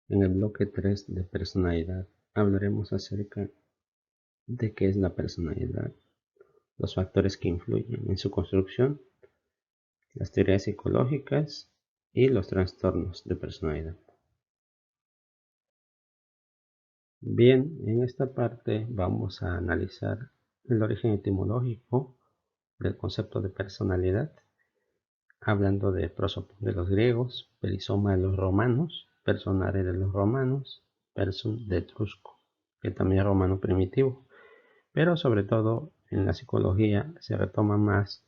En el bloque 3 de personalidad hablaremos acerca de qué es la personalidad, los factores que influyen en su construcción, las teorías psicológicas y los trastornos de personalidad. Bien, en esta parte vamos a analizar el origen etimológico del concepto de personalidad, hablando de prosopon de los griegos, perizoma de los romanos, personare de los romanos, persum de etrusco, que también es romano primitivo. Pero sobre todo en la psicología se retoma más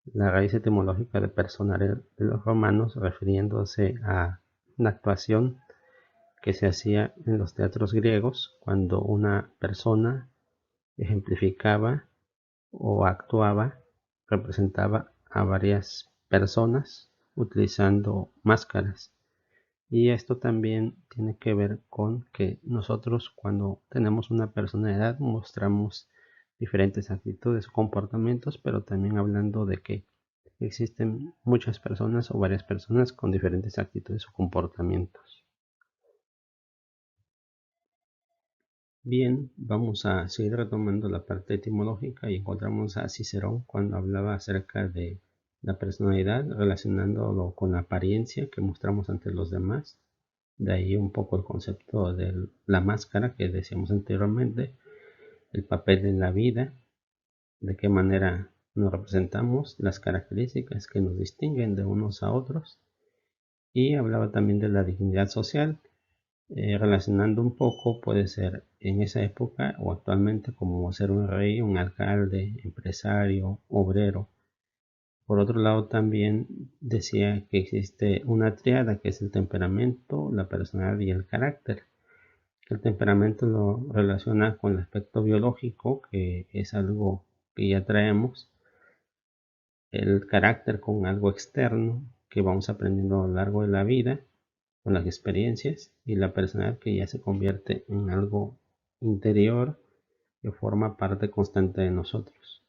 la raíz etimológica de personare de los romanos, refiriéndose a una actuación que se hacía en los teatros griegos cuando una persona ejemplificaba o actuaba, representaba a varias personas utilizando máscaras. Y esto también tiene que ver con que nosotros cuando tenemos una personalidad mostramos diferentes actitudes o comportamientos, pero también hablando de que existen muchas personas o varias personas con diferentes actitudes o comportamientos. Bien, vamos a seguir retomando la parte etimológica y encontramos a Cicerón cuando hablaba acerca de la personalidad, relacionándolo con la apariencia que mostramos ante los demás. De ahí un poco el concepto de la máscara que decíamos anteriormente, el papel en la vida, de qué manera nos representamos, las características que nos distinguen de unos a otros. Y hablaba también de la dignidad social, relacionando un poco, puede ser en esa época o actualmente como ser un rey, un alcalde, empresario, obrero. Por otro lado también decía que existe una triada que es el temperamento, la personalidad y el carácter. El temperamento lo relaciona con el aspecto biológico, que es algo que ya traemos, el carácter con algo externo que vamos aprendiendo a lo largo de la vida, con las experiencias, y la personalidad que ya se convierte en algo interior que forma parte constante de nosotros.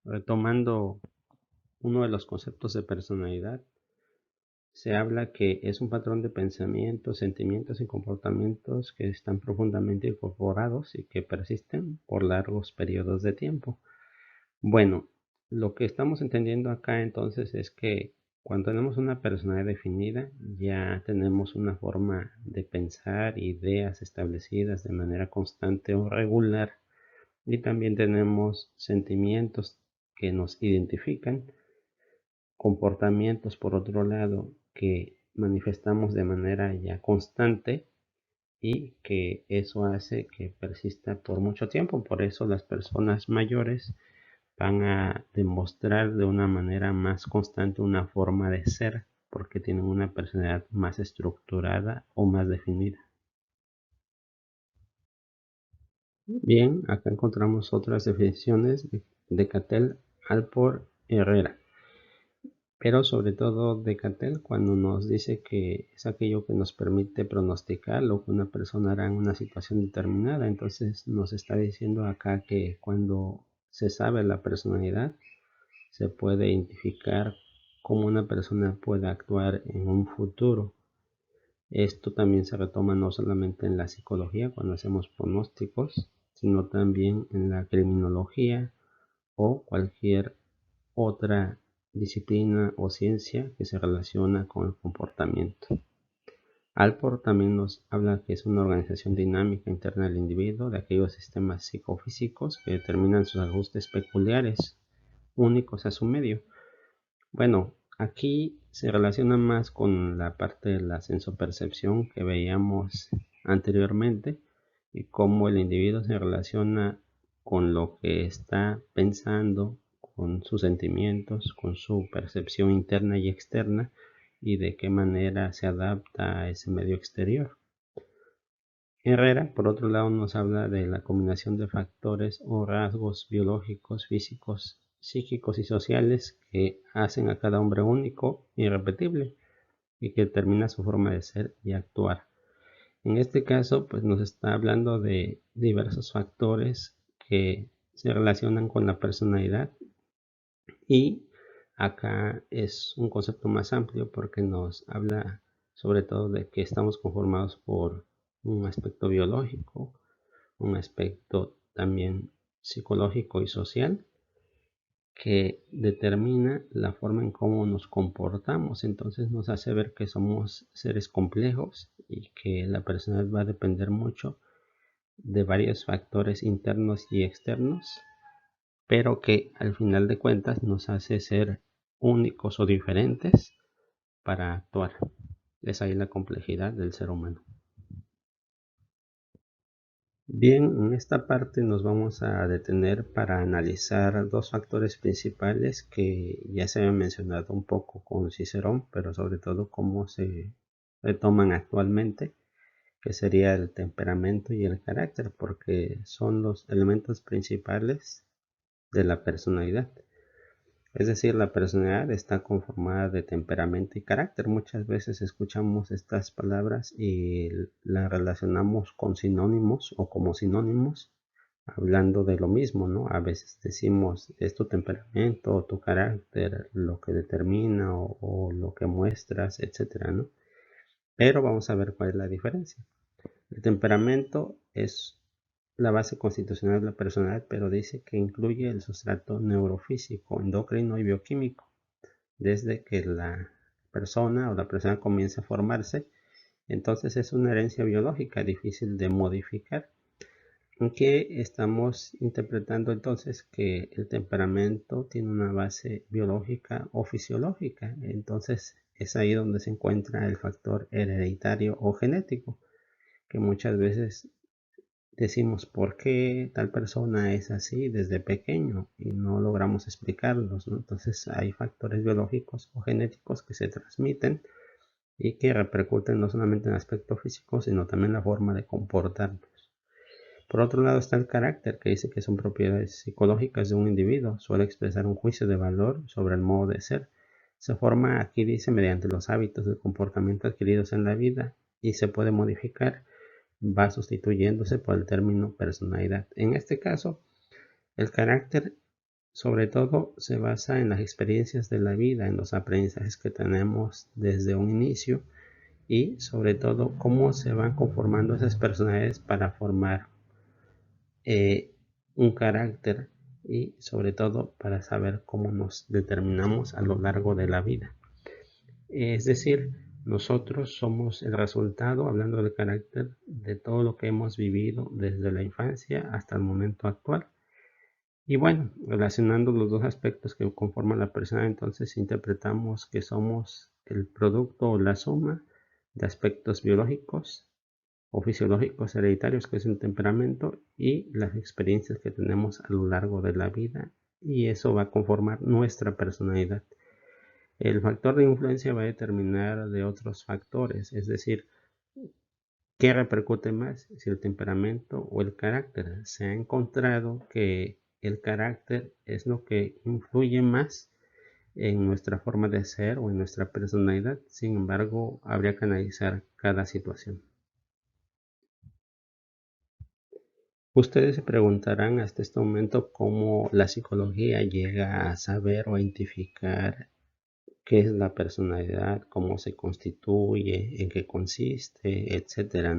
Retomando uno de los conceptos de personalidad, se habla que es un patrón de pensamientos, sentimientos y comportamientos que están profundamente incorporados y que persisten por largos periodos de tiempo. Bueno, lo que estamos entendiendo acá entonces es que cuando tenemos una personalidad definida, ya tenemos una forma de pensar, ideas establecidas de manera constante o regular, y también tenemos sentimientos que nos identifican, comportamientos por otro lado que manifestamos de manera ya constante y que eso hace que persista por mucho tiempo. Por eso las personas mayores van a demostrar de una manera más constante una forma de ser porque tienen una personalidad más estructurada o más definida. Bien, acá encontramos otras definiciones de Cattell, Alport, Herrera. Pero sobre todo de Cattell cuando nos dice que es aquello que nos permite pronosticar lo que una persona hará en una situación determinada. Entonces nos está diciendo acá que cuando se sabe la personalidad, se puede identificar cómo una persona puede actuar en un futuro. Esto también se retoma no solamente en la psicología cuando hacemos pronósticos, sino también en la criminología o cualquier otra disciplina o ciencia que se relaciona con el comportamiento. Alport también nos habla que es una organización dinámica interna del individuo de aquellos sistemas psicofísicos que determinan sus ajustes peculiares, únicos a su medio. Bueno, aquí se relaciona más con la parte de la sensopercepción que veíamos anteriormente y cómo el individuo se relaciona con lo que está pensando, con sus sentimientos, con su percepción interna y externa y de qué manera se adapta a ese medio exterior. Herrera, por otro lado, nos habla de la combinación de factores o rasgos biológicos, físicos, psíquicos y sociales que hacen a cada hombre único e irrepetible y que determina su forma de ser y actuar. En este caso, pues nos está hablando de diversos factores que se relacionan con la personalidad, y acá es un concepto más amplio porque nos habla sobre todo de que estamos conformados por un aspecto biológico, un aspecto también psicológico y social que determina la forma en cómo nos comportamos. Entonces nos hace ver que somos seres complejos y que la personalidad va a depender mucho de varios factores internos y externos, pero que al final de cuentas nos hace ser únicos o diferentes para actuar. Es ahí la complejidad del ser humano. Bien, en esta parte nos vamos a detener para analizar dos factores principales que ya se habían mencionado un poco con Cicerón, pero sobre todo cómo se retoman actualmente, que sería el temperamento y el carácter, porque son los elementos principales de la personalidad. Es decir, la personalidad está conformada de temperamento y carácter. Muchas veces escuchamos estas palabras y las relacionamos con sinónimos o como sinónimos, hablando de lo mismo, ¿no? A veces decimos es tu temperamento o tu carácter lo que determina o lo que muestras, etcétera, ¿no? Pero vamos a ver cuál es la diferencia. El temperamento es la base constitucional de la personalidad, pero dice que incluye el sustrato neurofísico, endocrino y bioquímico. Desde que la persona o la persona comienza a formarse, entonces es una herencia biológica difícil de modificar. ¿Qué estamos interpretando entonces? Que el temperamento tiene una base biológica o fisiológica. Entonces es ahí donde se encuentra el factor hereditario o genético, que muchas veces decimos por qué tal persona es así desde pequeño y no logramos explicarlos, ¿no? Entonces hay factores biológicos o genéticos que se transmiten y que repercuten no solamente en el aspecto físico, sino también en la forma de comportarnos. Por otro lado está el carácter, que dice que son propiedades psicológicas de un individuo, suele expresar un juicio de valor sobre el modo de ser. Se forma, aquí dice, mediante los hábitos de comportamiento adquiridos en la vida y se puede modificar, va sustituyéndose por el término personalidad. En este caso, el carácter sobre todo se basa en las experiencias de la vida, en los aprendizajes que tenemos desde un inicio y sobre todo cómo se van conformando esas personalidades para formar un carácter y sobre todo para saber cómo nos determinamos a lo largo de la vida. Es decir, nosotros somos el resultado, hablando del carácter, de todo lo que hemos vivido desde la infancia hasta el momento actual. Y bueno, relacionando los dos aspectos que conforman la persona, entonces interpretamos que somos el producto o la suma de aspectos biológicos o fisiológicos hereditarios, que es el temperamento, y las experiencias que tenemos a lo largo de la vida, y eso va a conformar nuestra personalidad. El factor de influencia va a determinar de otros factores, es decir, ¿qué repercute más? Si el temperamento o el carácter. Se ha encontrado que el carácter es lo que influye más en nuestra forma de ser o en nuestra personalidad. Sin embargo, habría que analizar cada situación. Ustedes se preguntarán hasta este momento cómo la psicología llega a saber o a identificar qué es la personalidad, cómo se constituye, en qué consiste, etcétera.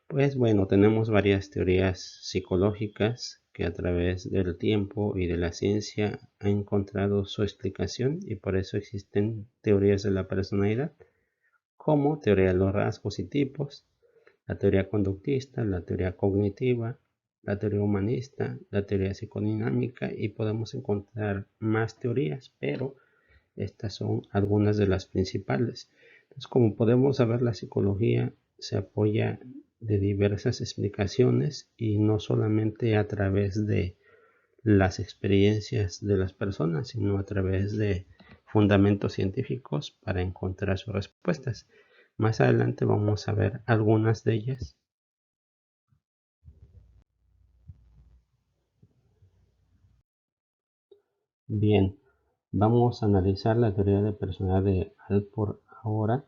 Pues bueno, tenemos varias teorías psicológicas que a través del tiempo y de la ciencia han encontrado su explicación y por eso existen teorías de la personalidad, como teoría de los rasgos y tipos, la teoría conductista, la teoría cognitiva, la teoría humanista, la teoría psicodinámica y podemos encontrar más teorías, pero estas son algunas de las principales. Entonces, como podemos saber, la psicología se apoya de diversas explicaciones y no solamente a través de las experiencias de las personas, sino a través de fundamentos científicos para encontrar sus respuestas. Más adelante vamos a ver algunas de ellas. Bien, vamos a analizar la teoría de personalidad de Alport ahora,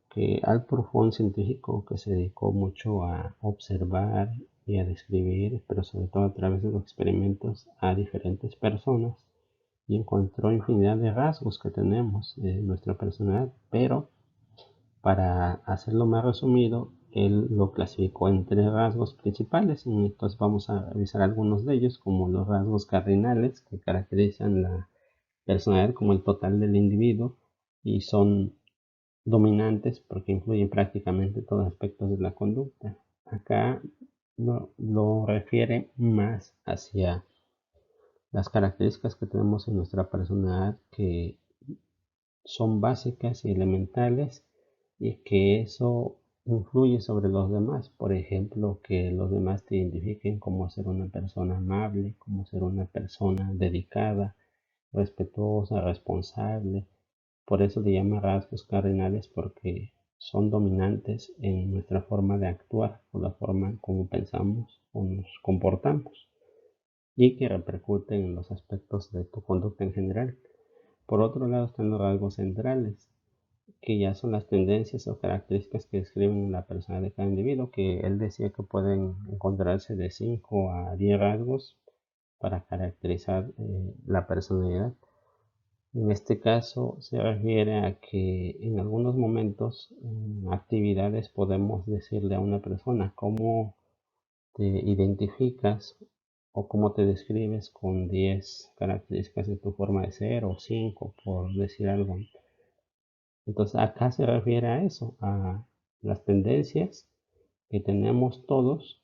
que Alport fue un científico que se dedicó mucho a observar y a describir, pero sobre todo a través de los experimentos a diferentes personas y encontró infinidad de rasgos que tenemos en nuestra personalidad, pero Para hacerlo más resumido, él lo clasificó en tres rasgos principales. Entonces vamos a revisar algunos de ellos, como los rasgos cardinales que caracterizan la personalidad como el total del individuo y son dominantes porque influyen prácticamente todos los aspectos de la conducta. Acá lo refiere más hacia las características que tenemos en nuestra personalidad que son básicas y elementales y que eso influye sobre los demás. Por ejemplo, que los demás te identifiquen como ser una persona amable, como ser una persona dedicada, respetuosa, responsable. Por eso se llama rasgos cardinales porque son dominantes en nuestra forma de actuar o la forma como pensamos o nos comportamos y que repercuten en los aspectos de tu conducta en general. Por otro lado están los rasgos centrales, que ya son las tendencias o características que describen la persona de cada individuo, que él decía que pueden encontrarse de 5 a 10 rasgos para caracterizar la personalidad. En este caso se refiere a que en algunos momentos, en actividades, podemos decirle a una persona cómo te identificas o cómo te describes con 10 características de tu forma de ser o 5 por decir algo. Entonces acá se refiere a eso, a las tendencias que tenemos todos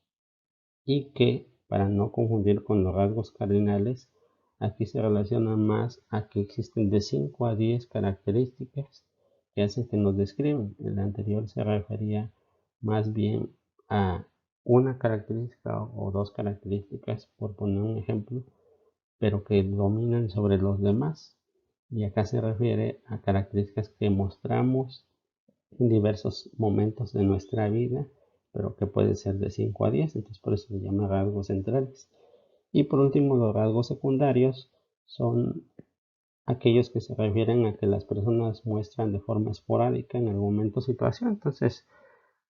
y que, para no confundir con los rasgos cardinales, aquí se relaciona más a que existen de 5 a 10 características que hacen que nos describen. El anterior se refería más bien a una característica o dos características, por poner un ejemplo, pero que dominan sobre los demás. Y acá se refiere a características que mostramos en diversos momentos de nuestra vida, pero que puede ser de 5 a 10, entonces por eso se llama rasgos centrales. Y por último, los rasgos secundarios son aquellos que se refieren a que las personas muestran de forma esporádica en algún momento o situación. Entonces,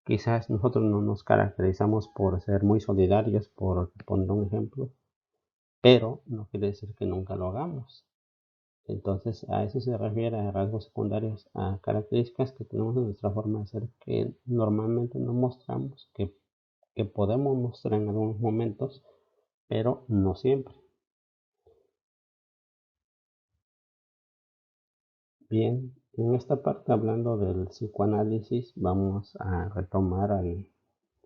quizás nosotros no nos caracterizamos por ser muy solidarios, por poner un ejemplo, pero no quiere decir que nunca lo hagamos. Entonces, a eso se refiere a rasgos secundarios, a características que tenemos en nuestra forma de ser que normalmente no mostramos, que podemos mostrar en algunos momentos, pero no siempre. Bien, en esta parte hablando del psicoanálisis, vamos a retomar al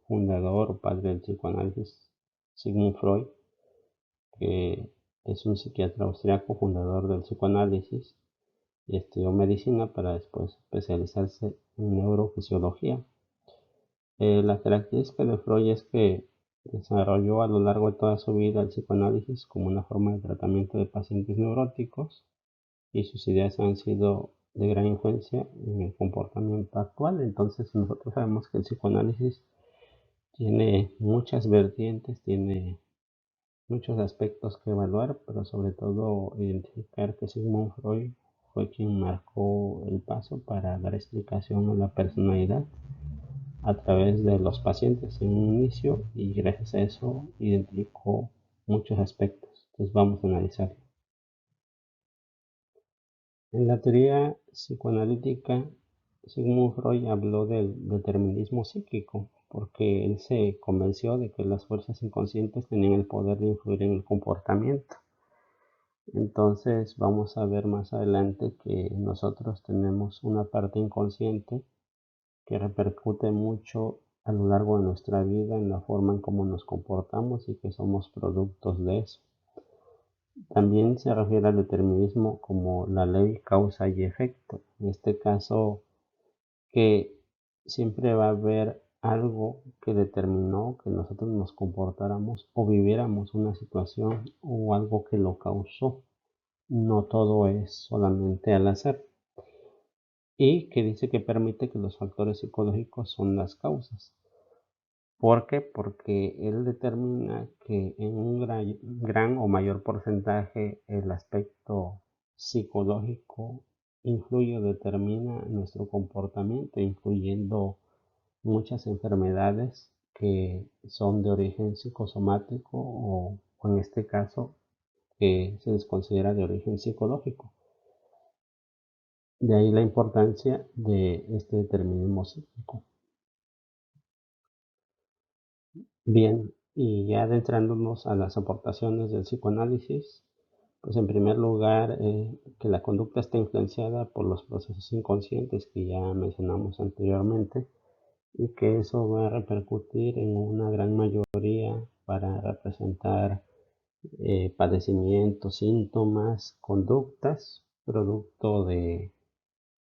fundador o padre del psicoanálisis, Sigmund Freud, que es un psiquiatra austriaco, fundador del psicoanálisis, y estudió medicina para después especializarse en neurofisiología. La característica de Freud es que desarrolló a lo largo de toda su vida el psicoanálisis como una forma de tratamiento de pacientes neuróticos y sus ideas han sido de gran influencia en el comportamiento actual. Entonces nosotros sabemos que el psicoanálisis tiene muchas vertientes, tiene muchos aspectos que evaluar, pero sobre todo identificar que Sigmund Freud fue quien marcó el paso para dar explicación a la personalidad a través de los pacientes en un inicio y gracias a eso identificó muchos aspectos. Entonces vamos a analizarlo. En la teoría psicoanalítica, Sigmund Freud habló del determinismo psíquico porque él se convenció de que las fuerzas inconscientes tenían el poder de influir en el comportamiento. Entonces vamos a ver más adelante que nosotros tenemos una parte inconsciente que repercute mucho a lo largo de nuestra vida en la forma en cómo nos comportamos y que somos productos de eso. También se refiere al determinismo como la ley causa y efecto. En este caso, que siempre va a haber algo que determinó que nosotros nos comportáramos o viviéramos una situación o algo que lo causó. No todo es solamente al azar. Y que dice que permite que los factores psicológicos son las causas. ¿Por qué? Porque él determina que en un gran o mayor porcentaje el aspecto psicológico influye o determina nuestro comportamiento, incluyendo muchas enfermedades que son de origen psicosomático o en este caso que se les considera de origen psicológico. De ahí la importancia de este determinismo psíquico. Bien, y ya adentrándonos a las aportaciones del psicoanálisis, pues en primer lugar, que la conducta está influenciada por los procesos inconscientes que ya mencionamos anteriormente y que eso va a repercutir en una gran mayoría para representar padecimientos, síntomas, conductas, producto de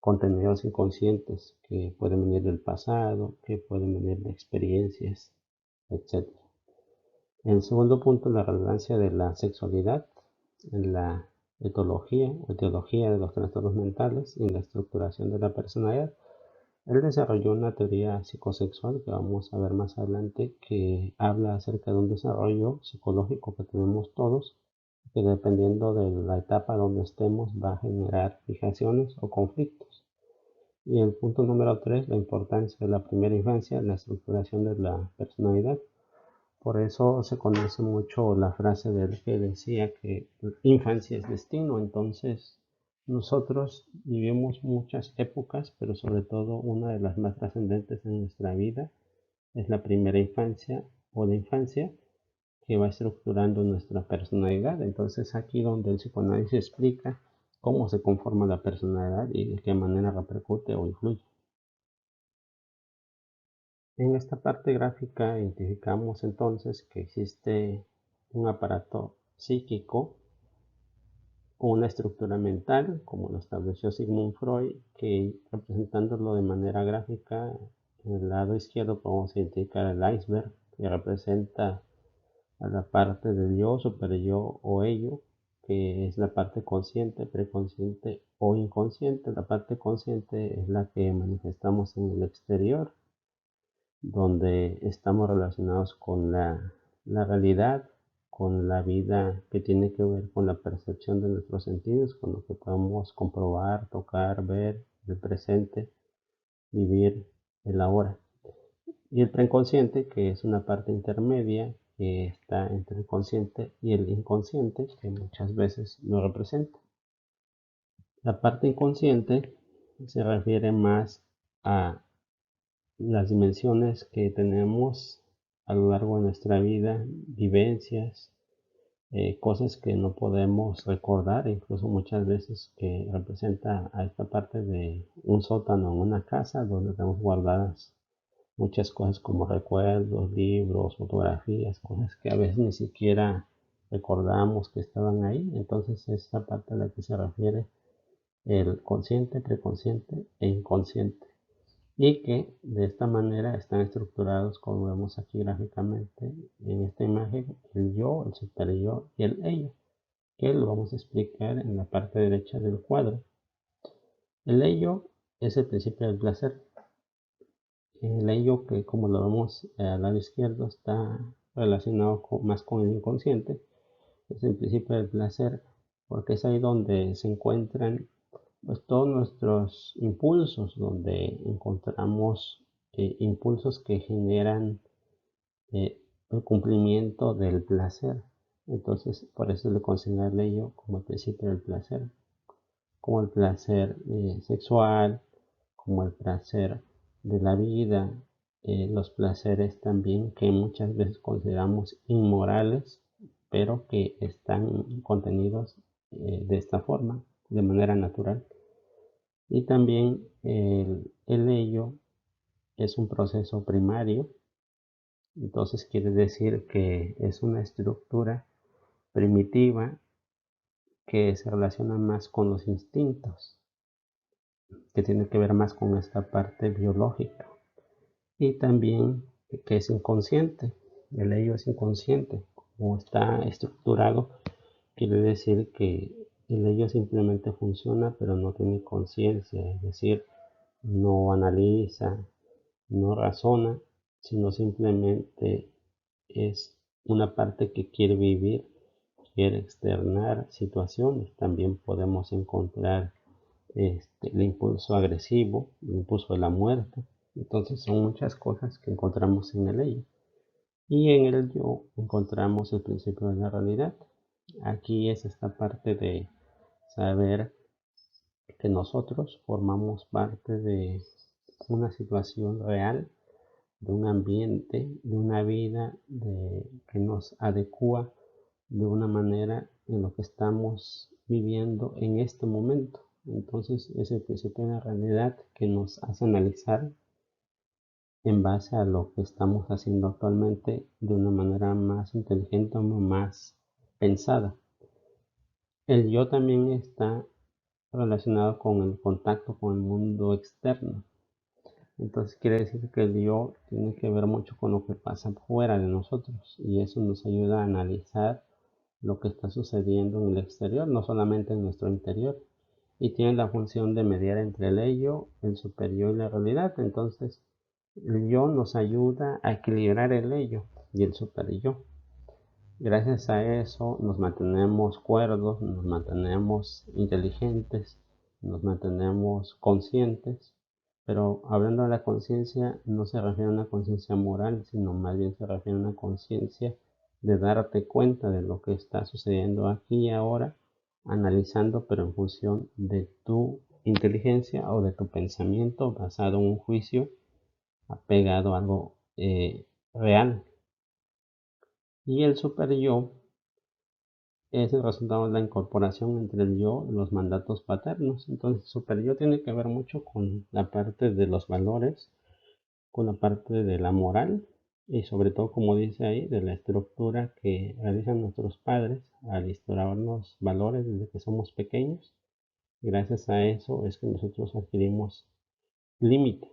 contenidos inconscientes que pueden venir del pasado, que pueden venir de experiencias, etc. En segundo punto, la relevancia de la sexualidad en la etología o etiología de los trastornos mentales y en la estructuración de la personalidad. Él desarrolló una teoría psicosexual que vamos a ver más adelante que habla acerca de un desarrollo psicológico que tenemos todos, que dependiendo de la etapa donde estemos va a generar fijaciones o conflictos. Y el punto número 3, la importancia de la primera infancia en la estructuración de la personalidad. Por eso se conoce mucho la frase de él que decía que infancia es destino. Entonces, nosotros vivimos muchas épocas, pero sobre todo una de las más trascendentes en nuestra vida es la primera infancia o la infancia que va estructurando nuestra personalidad. Entonces, aquí donde el psicoanálisis explica cómo se conforma la personalidad y de qué manera repercute o influye. En esta parte gráfica identificamos entonces que existe un aparato psíquico o una estructura mental, como lo estableció Sigmund Freud, que representándolo de manera gráfica, en el lado izquierdo podemos identificar el iceberg, que representa a la parte del yo, superyo o ello, que es la parte consciente, preconsciente o inconsciente. La parte consciente es la que manifestamos en el exterior, donde estamos relacionados con la realidad, con la vida que tiene que ver con la percepción de nuestros sentidos, con lo que podemos comprobar, tocar, ver, el presente, vivir el ahora. Y el preconsciente, que es una parte intermedia que está entre el consciente y el inconsciente, que muchas veces no representa. La parte inconsciente se refiere más a las dimensiones que tenemos a lo largo de nuestra vida, vivencias, cosas que no podemos recordar, incluso muchas veces que representa a esta parte de un sótano en una casa donde tenemos guardadas muchas cosas como recuerdos, libros, fotografías, cosas que a veces ni siquiera recordamos que estaban ahí. Entonces es esta parte a la que se refiere el consciente, preconsciente e inconsciente, y que de esta manera están estructurados como vemos aquí gráficamente en esta imagen: el yo, el superior y el ello, que lo vamos a explicar en la parte derecha del cuadro. El ello es el principio del placer. El ello, que como lo vemos al lado izquierdo, está relacionado más con el inconsciente, es el principio del placer, porque es ahí donde se encuentran pues todos nuestros impulsos, donde encontramos impulsos que generan el cumplimiento del placer. Entonces, por eso le considero el ello como el principio del placer, como el placer sexual, como el placer de la vida, los placeres también que muchas veces consideramos inmorales, pero que están contenidos de esta forma, de manera natural. Y también el ello es un proceso primario, entonces quiere decir que es una estructura primitiva que se relaciona más con los instintos, que tiene que ver más con esta parte biológica, y también que es inconsciente. El ello es inconsciente, como está estructurado, quiere decir que el ello simplemente funciona pero no tiene conciencia, es decir, no analiza, no razona, sino simplemente es una parte que quiere vivir, quiere externar situaciones. También podemos encontrar el impulso agresivo, el impulso de la muerte. Entonces son muchas cosas que encontramos en el ello. Y en el yo encontramos el principio de la realidad. Aquí es esta parte de saber que nosotros formamos parte de una situación real, de un ambiente, de una vida que nos adecua de una manera en lo que estamos viviendo en este momento. Entonces es el principio de la realidad que nos hace analizar en base a lo que estamos haciendo actualmente de una manera más inteligente o más pensada. El yo también está relacionado con el contacto con el mundo externo. Entonces quiere decir que el yo tiene que ver mucho con lo que pasa fuera de nosotros y eso nos ayuda a analizar lo que está sucediendo en el exterior, no solamente en nuestro interior. Y tiene la función de mediar entre el ello, el superior y la realidad. Entonces, el yo nos ayuda a equilibrar el ello y el superyo. Gracias a eso nos mantenemos cuerdos, nos mantenemos inteligentes, nos mantenemos conscientes. Pero hablando de la conciencia, no se refiere a una conciencia moral, sino más bien se refiere a una conciencia de darte cuenta de lo que está sucediendo aquí y ahora, analizando, pero en función de tu inteligencia o de tu pensamiento basado en un juicio apegado a algo real. Y el super yo es el resultado de la incorporación entre el yo y los mandatos paternos. Entonces, el super yo tiene que ver mucho con la parte de los valores, con la parte de la moral y sobre todo, como dice ahí, de la estructura que realizan nuestros padres al instaurarnos valores desde que somos pequeños. Gracias a eso es que nosotros adquirimos límites.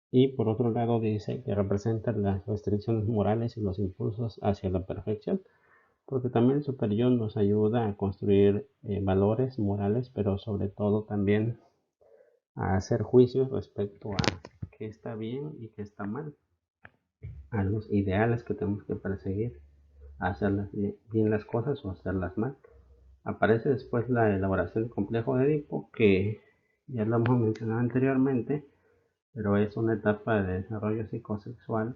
Y por otro lado dice que representa las restricciones morales y los impulsos hacia la perfección, porque también el superior nos ayuda a construir valores morales, pero sobre todo también a hacer juicios respecto a qué está bien y qué está mal, a los ideales que tenemos que perseguir, a hacerlas bien las cosas o hacerlas mal. Aparece después la elaboración del complejo de Edipo, que ya lo hemos mencionado anteriormente, pero es una etapa de desarrollo psicosexual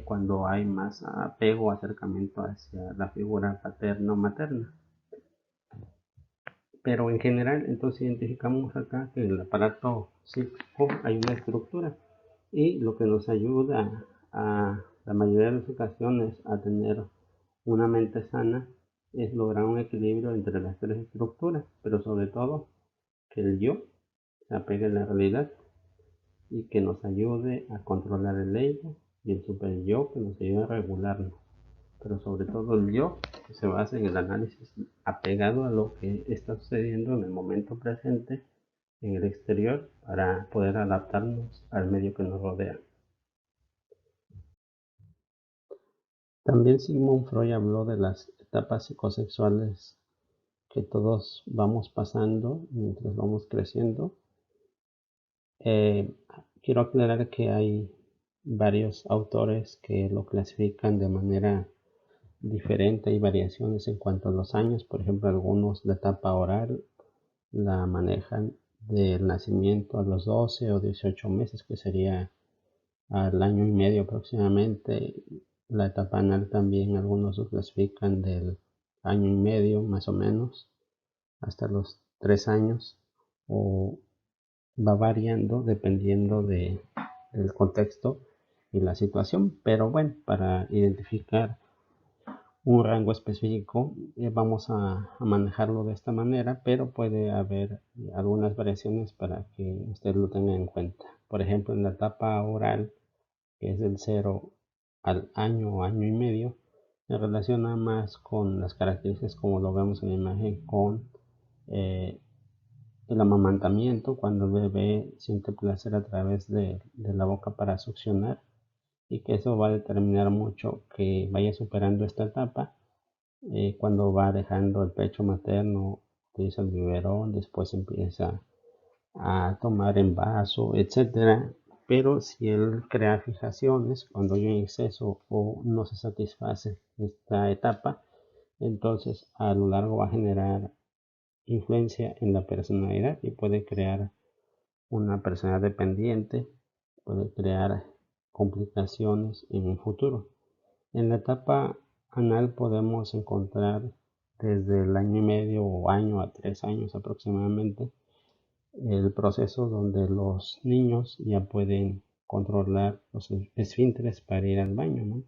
cuando hay más apego o acercamiento hacia la figura paterno-materna. Pero en general, entonces identificamos acá que en el aparato psíquico hay una estructura y lo que nos ayuda a la mayoría de las ocasiones a tener una mente sana es lograr un equilibrio entre las tres estructuras, pero sobre todo que el yo se apegue a la realidad y que nos ayude a controlar el ego y el super yo que nos ayude a regularnos, pero sobre todo el yo que se basa en el análisis apegado a lo que está sucediendo en el momento presente en el exterior para poder adaptarnos al medio que nos rodea. También Sigmund Freud habló de las etapas psicosexuales que todos vamos pasando mientras vamos creciendo. Quiero aclarar que hay varios autores que lo clasifican de manera diferente. Hay variaciones en cuanto a los años. Por ejemplo, algunos la etapa oral la manejan del nacimiento a los 12 o 18 meses, que sería al año y medio aproximadamente. La etapa anal también algunos lo clasifican del año y medio más o menos hasta los 3 años, o va variando dependiendo del contexto y la situación, pero bueno, para identificar un rango específico vamos a manejarlo de esta manera, pero puede haber algunas variaciones para que usted lo tenga en cuenta. Por ejemplo, en la etapa oral, que es del 0 al año o año y medio, se relaciona más con las características como lo vemos en la imagen, con el amamantamiento, cuando el bebé siente placer a través de la boca para succionar, y que eso va a determinar mucho que vaya superando esta etapa cuando va dejando el pecho materno, utiliza el biberón, después empieza a tomar en vaso, etcétera. Pero si él crea fijaciones cuando hay un exceso o no se satisface esta etapa, entonces a lo largo va a generar influencia en la personalidad y puede crear una personalidad dependiente, puede crear complicaciones en un futuro. En la etapa anal podemos encontrar desde el año y medio o año a 3 años aproximadamente el proceso donde los niños ya pueden controlar los esfínteres para ir al baño, ¿no?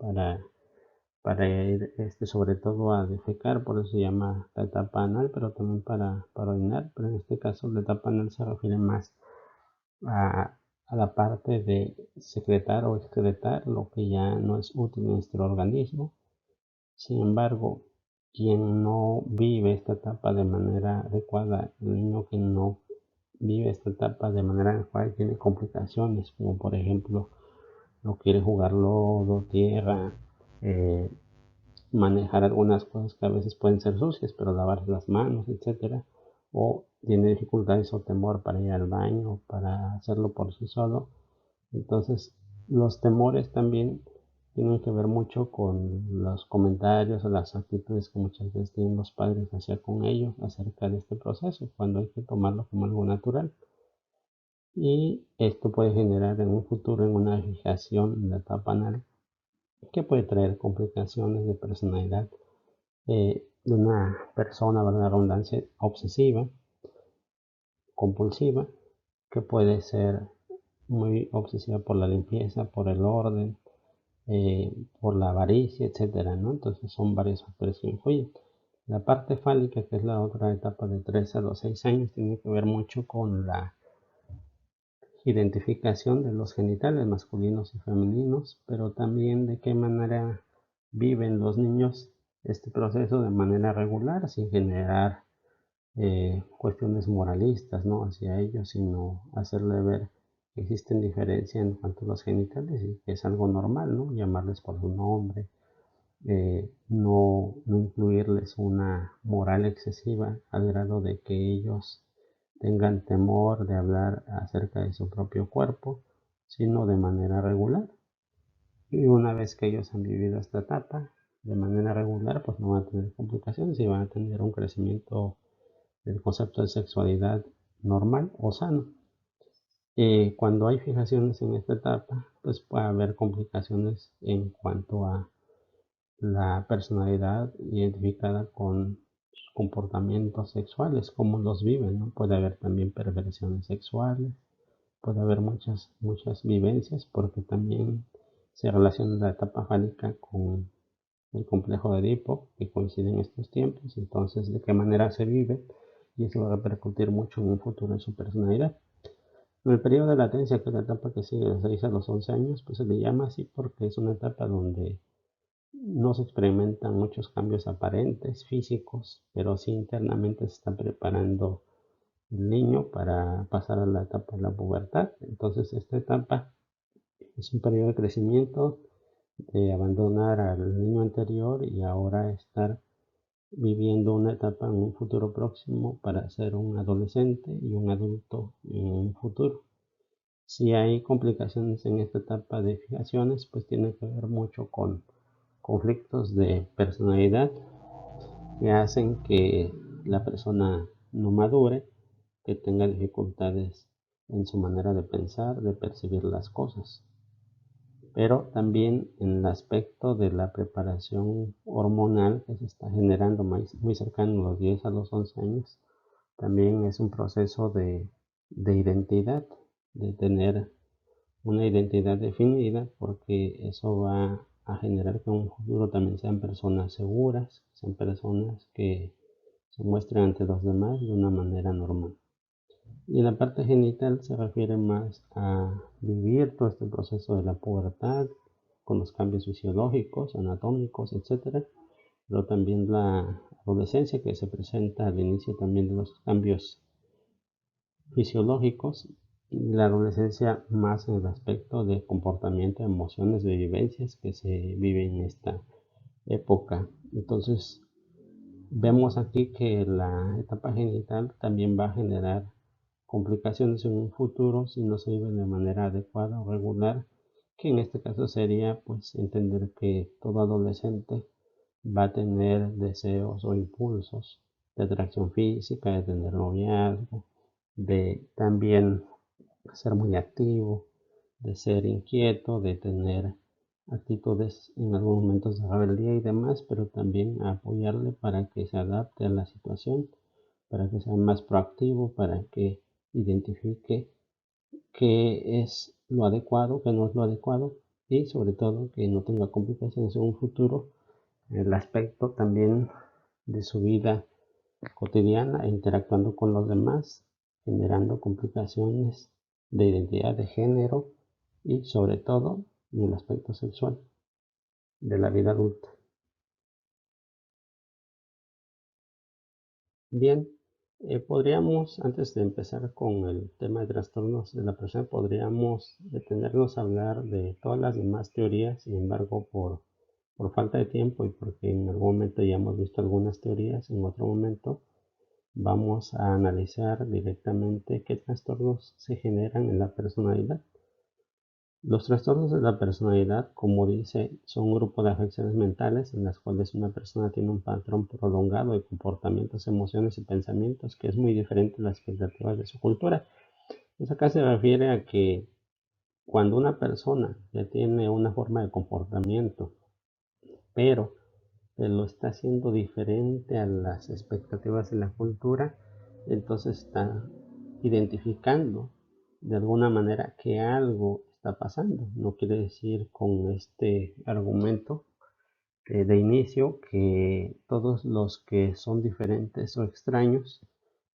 Para ir sobre todo a defecar, por eso se llama la etapa anal, pero también para orinar, pero en este caso la etapa anal se refiere más a la parte de secretar o excretar lo que ya no es útil en nuestro organismo. Sin embargo, quien no vive esta etapa de manera adecuada, el niño que no vive esta etapa de manera adecuada tiene complicaciones, como por ejemplo no quiere jugar lodo, tierra, eh, manejar algunas cosas que a veces pueden ser sucias, pero lavar las manos, etcétera, o tiene dificultades o temor para ir al baño, para hacerlo por sí solo. Entonces, los temores también tienen que ver mucho con los comentarios o las actitudes que muchas veces tienen los padres hacia con ellos acerca de este proceso, cuando hay que tomarlo como algo natural. Y esto puede generar en un futuro en una fijación en la etapa anal que puede traer complicaciones de personalidad de una persona, valga la redundancia, obsesiva, compulsiva, que puede ser muy obsesiva por la limpieza, por el orden, por la avaricia, etcétera, ¿no? Entonces son varios factores que influyen. La parte fálica, que es la otra etapa de 3 a los 6 años, tiene que ver mucho con la identificación de los genitales masculinos y femeninos, pero también de qué manera viven los niños este proceso de manera regular, sin generar cuestiones moralistas, ¿no? Hacia ellos, sino hacerle ver que existen diferencias en cuanto a los genitales y que es algo normal, ¿no? Llamarles por su nombre, no incluirles una moral excesiva al grado de que ellos tengan temor de hablar acerca de su propio cuerpo, sino de manera regular. Y una vez que ellos han vivido esta etapa de manera regular, pues no van a tener complicaciones y van a tener un crecimiento del concepto de sexualidad normal o sano. Cuando hay fijaciones en esta etapa, pues puede haber complicaciones en cuanto a la personalidad identificada con comportamientos sexuales, cómo los viven, ¿no? Puede haber también perversiones sexuales, puede haber muchas vivencias, porque también se relaciona la etapa fálica con el complejo de Edipo, que coincide en estos tiempos, entonces de qué manera se vive, y eso va a repercutir mucho en un futuro en su personalidad. En el periodo de latencia, que es la etapa que sigue de los 6 a los 11 años, pues se le llama así porque es una etapa donde no se experimentan muchos cambios aparentes físicos, pero sí internamente se está preparando el niño para pasar a la etapa de la pubertad. Entonces esta etapa es un periodo de crecimiento, de abandonar al niño anterior y ahora estar viviendo una etapa en un futuro próximo para ser un adolescente y un adulto en un futuro. Si hay complicaciones en esta etapa de fijaciones, pues tiene que ver mucho con conflictos de personalidad que hacen que la persona no madure, que tenga dificultades en su manera de pensar, de percibir las cosas. Pero también en el aspecto de la preparación hormonal que se está generando muy cercano a los 10 a los 11 años, también es un proceso de identidad, de tener una identidad definida, porque eso va a generar que en un futuro también sean personas seguras, sean personas que se muestren ante los demás de una manera normal. Y la parte genital se refiere más a vivir todo este proceso de la pubertad, con los cambios fisiológicos, anatómicos, etcétera, pero también la adolescencia que se presenta al inicio también de los cambios fisiológicos y la adolescencia más en el aspecto de comportamiento, emociones, de vivencias que se viven en esta época. Entonces, vemos aquí que la etapa genital también va a generar complicaciones en un futuro si no se vive de manera adecuada o regular, que en este caso sería pues entender que todo adolescente va a tener deseos o impulsos de atracción física, de tener noviazgo, de también ser muy activo, de ser inquieto, de tener actitudes en algunos momentos de rebeldía y demás, pero también apoyarle para que se adapte a la situación, para que sea más proactivo, para que identifique qué es lo adecuado, qué no es lo adecuado y sobre todo que no tenga complicaciones en un futuro en el aspecto también de su vida cotidiana e interactuando con los demás, generando complicaciones de identidad de género y sobre todo en el aspecto sexual de la vida adulta. Bien, podríamos, antes de empezar con el tema de trastornos de la persona, podríamos detenernos a hablar de todas las demás teorías. Sin embargo, por falta de tiempo y porque en algún momento ya hemos visto algunas teorías, en otro momento vamos a analizar directamente qué trastornos se generan en la personalidad. Los trastornos de la personalidad, como dice, son un grupo de afecciones mentales en las cuales una persona tiene un patrón prolongado de comportamientos, emociones y pensamientos que es muy diferente a las expectativas de su cultura. Pues acá se refiere a que cuando una persona ya tiene una forma de comportamiento, pero lo está haciendo diferente a las expectativas de la cultura, entonces está identificando de alguna manera que algo está pasando. No quiere decir con este argumento de inicio que todos los que son diferentes o extraños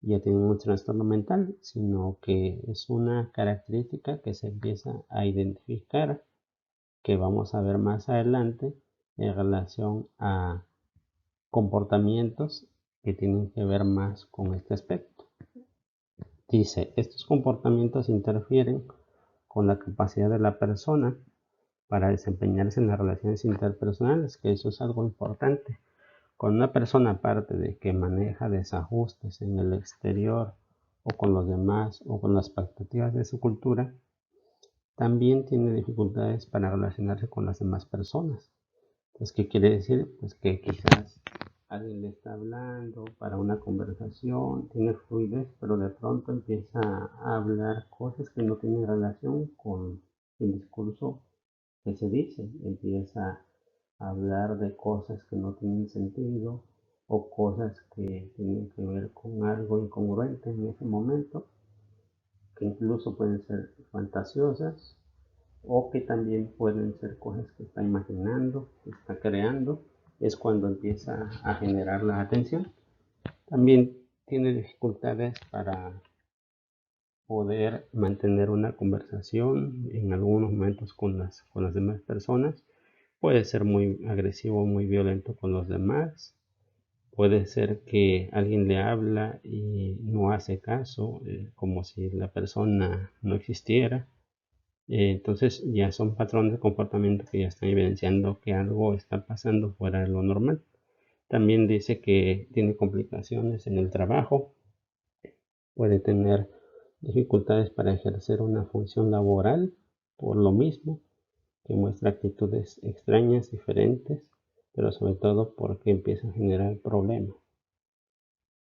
ya tienen un trastorno mental, sino que es una característica que se empieza a identificar, que vamos a ver más adelante en relación a comportamientos que tienen que ver más con este aspecto. Dice, estos comportamientos interfieren con la capacidad de la persona para desempeñarse en las relaciones interpersonales, que eso es algo importante. Cuando una persona, aparte de que maneja desajustes en el exterior o con los demás o con las expectativas de su cultura, también tiene dificultades para relacionarse con las demás personas. Entonces, ¿qué quiere decir? Pues que quizás alguien le está hablando para una conversación, tiene fluidez, pero de pronto empieza a hablar cosas que no tienen relación con el discurso que se dice, empieza a hablar de cosas que no tienen sentido o cosas que tienen que ver con algo incongruente en ese momento, que incluso pueden ser fantasiosas o que también pueden ser cosas que está imaginando, que está creando, es cuando empieza a generar la atención. También tiene dificultades para poder mantener una conversación en algunos momentos con las demás personas. Puede ser muy agresivo, muy violento con los demás. Puede ser que alguien le habla y no hace caso, como si la persona no existiera. Entonces ya son patrones de comportamiento que ya están evidenciando que algo está pasando fuera de lo normal. También dice que tiene complicaciones en el trabajo, puede tener dificultades para ejercer una función laboral por lo mismo, que muestra actitudes extrañas, diferentes, pero sobre todo porque empieza a generar problemas.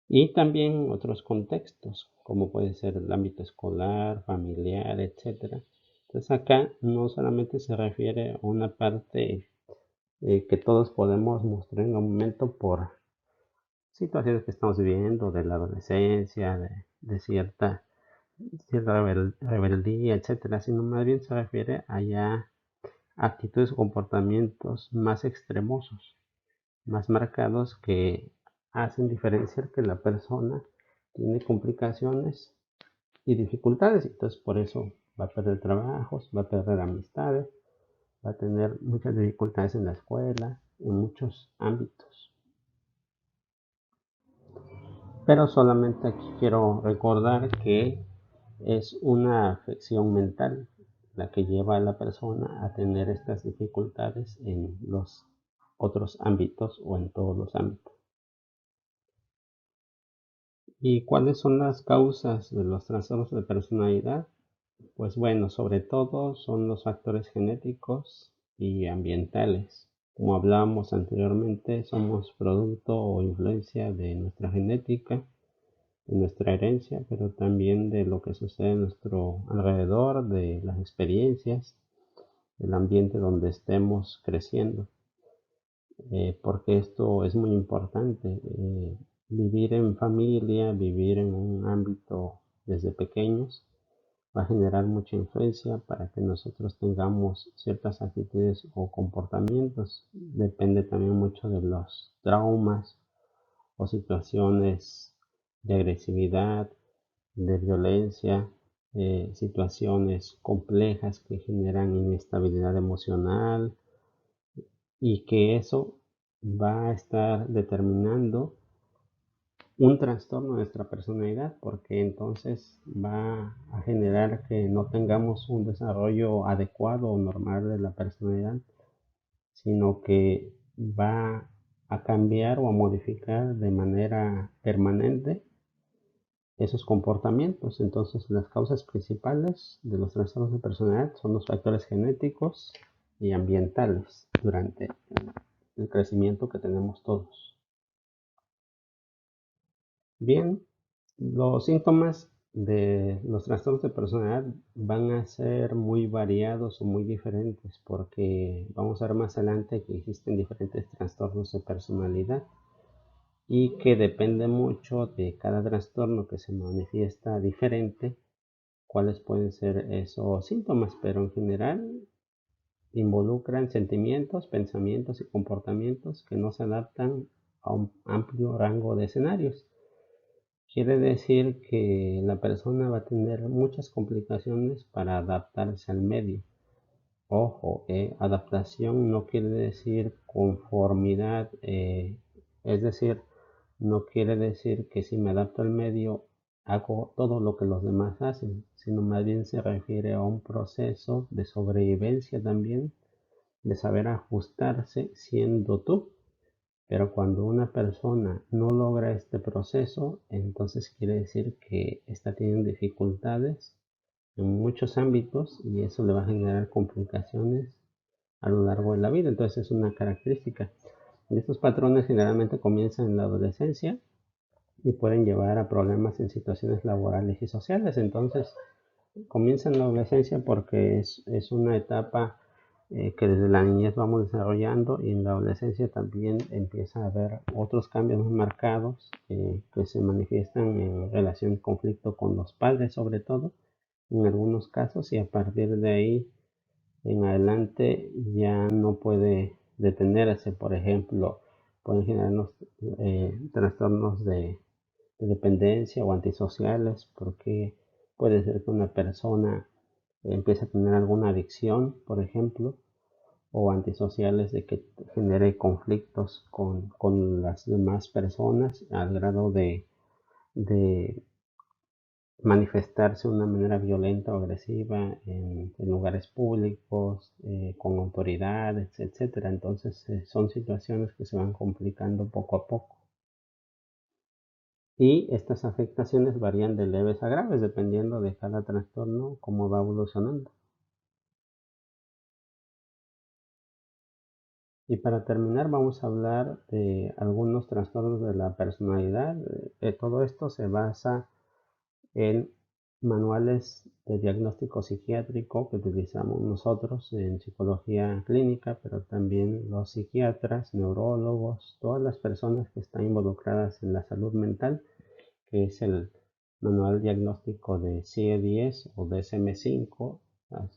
Y también otros contextos, como puede ser el ámbito escolar, familiar, etc. Entonces acá no solamente se refiere a una parte que todos podemos mostrar en un momento por situaciones que estamos viviendo, de la adolescencia, de cierta rebeldía, etc., sino más bien se refiere a ya actitudes o comportamientos más extremosos, más marcados, que hacen diferenciar que la persona tiene complicaciones y dificultades. Entonces por eso va a perder trabajos, va a perder amistades, va a tener muchas dificultades en la escuela, en muchos ámbitos. Pero solamente aquí quiero recordar que es una afección mental la que lleva a la persona a tener estas dificultades en los otros ámbitos o en todos los ámbitos. ¿Y cuáles son las causas de los trastornos de personalidad? Pues bueno, sobre todo son los factores genéticos y ambientales. Como hablábamos anteriormente, somos producto o influencia de nuestra genética, de nuestra herencia, pero también de lo que sucede a nuestro alrededor, de las experiencias, del ambiente donde estemos creciendo. Porque esto es muy importante. Vivir en familia, vivir en un ámbito desde pequeños va a generar mucha influencia para que nosotros tengamos ciertas actitudes o comportamientos. Depende también mucho de los traumas o situaciones de agresividad, de violencia, situaciones complejas que generan inestabilidad emocional, y que eso va a estar determinando un trastorno de nuestra personalidad, porque entonces va a generar que no tengamos un desarrollo adecuado o normal de la personalidad, sino que va a cambiar o a modificar de manera permanente esos comportamientos. Entonces, las causas principales de los trastornos de personalidad son los factores genéticos y ambientales durante el crecimiento que tenemos todos. Bien, los síntomas de los trastornos de personalidad van a ser muy variados o muy diferentes, porque vamos a ver más adelante que existen diferentes trastornos de personalidad y que depende mucho de cada trastorno que se manifiesta diferente cuáles pueden ser esos síntomas, pero en general involucran sentimientos, pensamientos y comportamientos que no se adaptan a un amplio rango de escenarios. Quiere decir que la persona va a tener muchas complicaciones para adaptarse al medio. Ojo, adaptación no quiere decir conformidad, es decir, no quiere decir que si me adapto al medio hago todo lo que los demás hacen, sino más bien se refiere a un proceso de sobrevivencia también, de saber ajustarse siendo tú. Pero cuando una persona no logra este proceso, entonces quiere decir que está teniendo dificultades en muchos ámbitos y eso le va a generar complicaciones a lo largo de la vida. Entonces es una característica. Y estos patrones generalmente comienzan en la adolescencia y pueden llevar a problemas en situaciones laborales y sociales. Entonces comienza en la adolescencia porque es una etapa que desde la niñez vamos desarrollando, y en la adolescencia también empieza a haber otros cambios más marcados que se manifiestan en relación conflicto con los padres, sobre todo en algunos casos, y a partir de ahí en adelante ya no puede detenerse. Por ejemplo, pueden generarnos trastornos de dependencia o antisociales, porque puede ser que una persona empiece a tener alguna adicción, por ejemplo, o antisociales de que genere conflictos con las demás personas al grado de manifestarse de una manera violenta o agresiva en lugares públicos, con autoridades, etcétera. Entonces son situaciones que se van complicando poco a poco. Y estas afectaciones varían de leves a graves dependiendo de cada trastorno, cómo va evolucionando. Y para terminar vamos a hablar de algunos trastornos de la personalidad. Todo esto se basa en manuales de diagnóstico psiquiátrico que utilizamos nosotros en psicología clínica, pero también los psiquiatras, neurólogos, todas las personas que están involucradas en la salud mental, que es el manual diagnóstico de CIE-10 o DSM-5,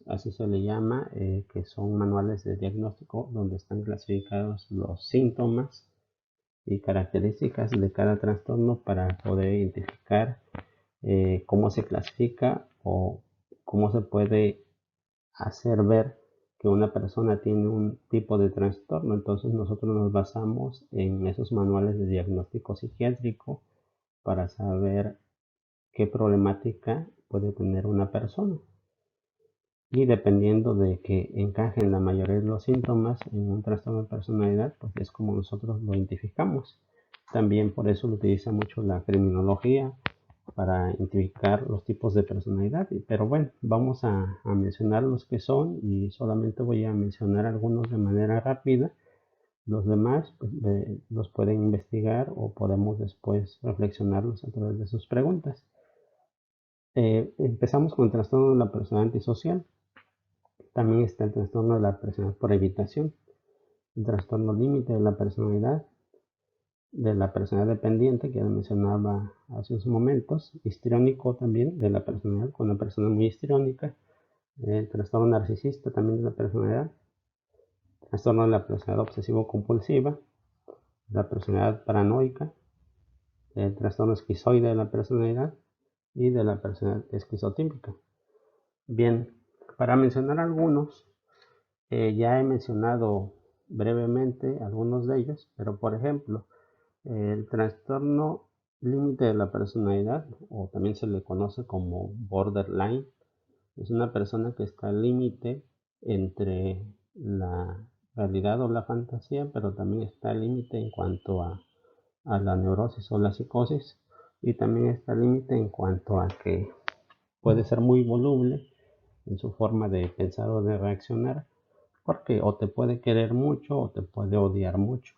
así se le llama, que son manuales de diagnóstico donde están clasificados los síntomas y características de cada trastorno para poder identificar cómo se clasifica o cómo se puede hacer ver que una persona tiene un tipo de trastorno. Entonces nosotros nos basamos en esos manuales de diagnóstico psiquiátrico para saber qué problemática puede tener una persona. Y dependiendo de que encajen la mayoría de los síntomas en un trastorno de personalidad, pues es como nosotros lo identificamos. También por eso lo utiliza mucho la criminología para identificar los tipos de personalidad. Pero bueno, vamos a mencionar los que son y solamente voy a mencionar algunos de manera rápida. Los demás pues, los pueden investigar o podemos después reflexionarlos a través de sus preguntas. Empezamos con el trastorno de la personalidad antisocial. También está el trastorno de la personalidad por evitación, el trastorno límite de la personalidad, de la personalidad dependiente, que ya mencionaba hace unos momentos, histriónico también de la personalidad, con una persona muy histriónica, el trastorno narcisista también de la personalidad, trastorno de la personalidad obsesivo-compulsiva, la personalidad paranoica, el trastorno esquizoide de la personalidad y de la personalidad esquizotípica. Bien, para mencionar algunos, ya he mencionado brevemente algunos de ellos, pero por ejemplo, el trastorno límite de la personalidad, o también se le conoce como borderline, es una persona que está al límite entre la realidad o la fantasía, pero también está al límite en cuanto a la neurosis o la psicosis, y también está al límite en cuanto a que puede ser muy voluble en su forma de pensar o de reaccionar, porque o te puede querer mucho o te puede odiar mucho,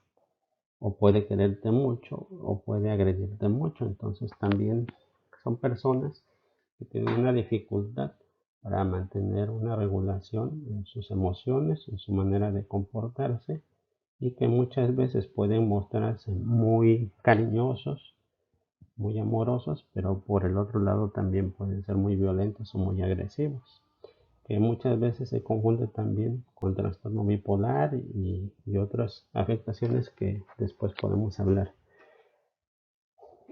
o puede quererte mucho o puede agredirte mucho. Entonces también son personas que tienen una dificultad para mantener una regulación en sus emociones, en su manera de comportarse, y que muchas veces pueden mostrarse muy cariñosos, muy amorosos, pero por el otro lado también pueden ser muy violentos o muy agresivos, que muchas veces se confunde también con trastorno bipolar y otras afectaciones que después podemos hablar.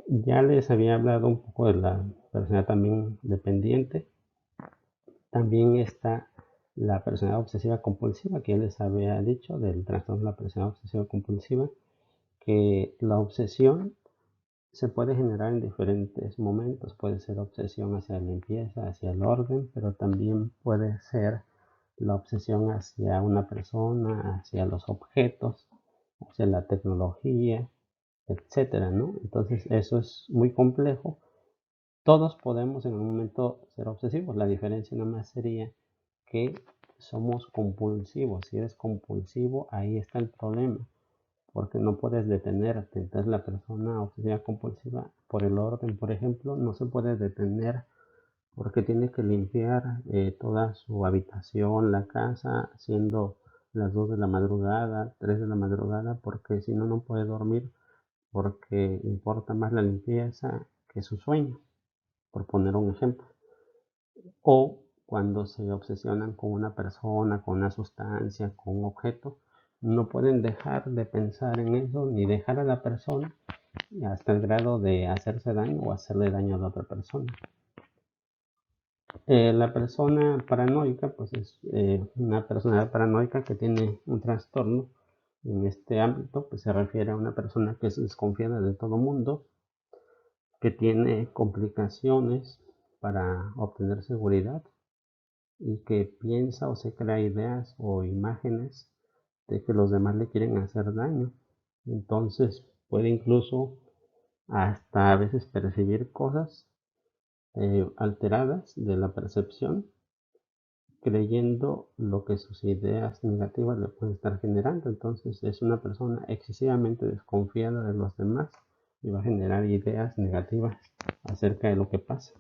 Ya les había hablado un poco de la personalidad también dependiente. También está la personalidad obsesiva compulsiva, que ya les había dicho del trastorno de la personalidad obsesiva compulsiva, que la obsesión se puede generar en diferentes momentos. Puede ser obsesión hacia la limpieza, hacia el orden, pero también puede ser la obsesión hacia una persona, hacia los objetos, hacia la tecnología, etcétera, ¿no? Entonces eso es muy complejo. Todos podemos en un momento ser obsesivos. La diferencia nada más sería que somos compulsivos. Si eres compulsivo, ahí está el problema, porque no puedes detenerte. Entonces la persona obsesiva compulsiva por el orden, por ejemplo, no se puede detener porque tiene que limpiar toda su habitación, la casa, siendo las 2 de la madrugada, 3 de la madrugada, porque si no, no puede dormir, porque importa más la limpieza que su sueño, por poner un ejemplo. O cuando se obsesionan con una persona, con una sustancia, con un objeto, no pueden dejar de pensar en eso ni dejar a la persona hasta el grado de hacerse daño o hacerle daño a la otra persona. La persona paranoica, pues es una personalidad paranoica que tiene un trastorno en este ámbito, pues se refiere a una persona que es desconfiada de todo mundo, que tiene complicaciones para obtener seguridad y que piensa o se crea ideas o imágenes de que los demás le quieren hacer daño. Entonces puede incluso hasta a veces percibir cosas alteradas de la percepción, creyendo lo que sus ideas negativas le pueden estar generando. Entonces es una persona excesivamente desconfiada de los demás y va a generar ideas negativas acerca de lo que pasa.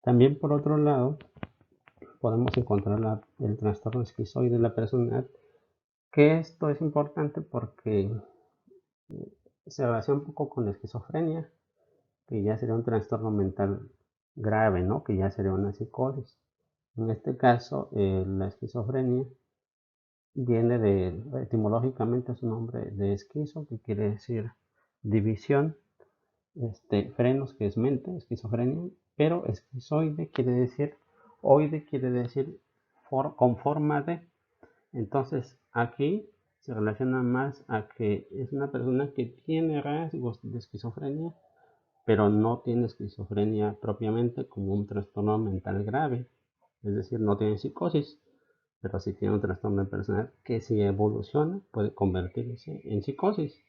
También por otro lado podemos encontrar el trastorno esquizoide de la personalidad, que esto es importante porque se relaciona un poco con la esquizofrenia, que ya sería un trastorno mental grave, ¿no? Que ya sería una psicosis. En este caso, la esquizofrenia viene etimológicamente su nombre de esquizo, que quiere decir división, frenos, que es mente, esquizofrenia, pero esquizoide quiere decir con forma de. Entonces aquí se relaciona más a que es una persona que tiene rasgos de esquizofrenia, pero no tiene esquizofrenia propiamente como un trastorno mental grave, es decir, no tiene psicosis, pero sí tiene un trastorno de personalidad que si evoluciona puede convertirse en psicosis.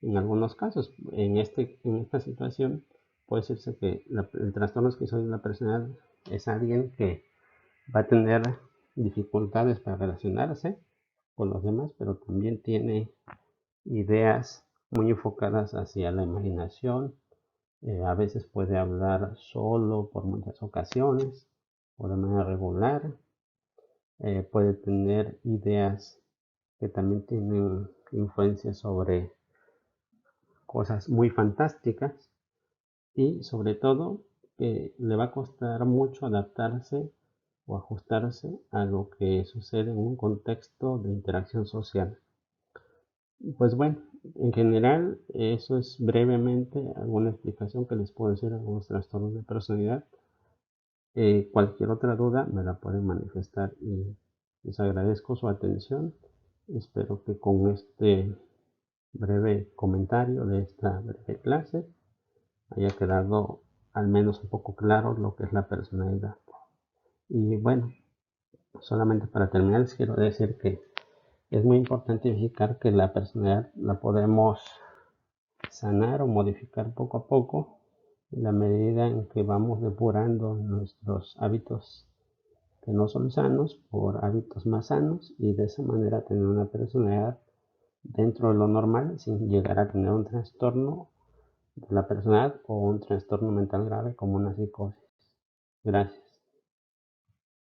En algunos casos, en esta situación, puede decirse que el trastorno esquizoide de la personalidad es alguien que va a tener dificultades para relacionarse con los demás, pero también tiene ideas muy enfocadas hacia la imaginación. A veces puede hablar solo por muchas ocasiones o de manera regular. Puede tener ideas que también tienen influencia sobre cosas muy fantásticas y sobre todo que le va a costar mucho adaptarse o ajustarse a lo que sucede en un contexto de interacción social. Pues bueno, en general eso es brevemente alguna explicación que les puedo decir a algunos trastornos de personalidad. Cualquier otra duda me la pueden manifestar y les agradezco su atención. Espero que con este breve comentario de esta breve clase haya quedado al menos un poco claro lo que es la personalidad. Y bueno, solamente para terminar les quiero decir que es muy importante verificar que la personalidad la podemos sanar o modificar poco a poco en la medida en que vamos depurando nuestros hábitos que no son sanos por hábitos más sanos y de esa manera tener una personalidad dentro de lo normal sin llegar a tener un trastorno de la personalidad o un trastorno mental grave como una psicosis. Gracias.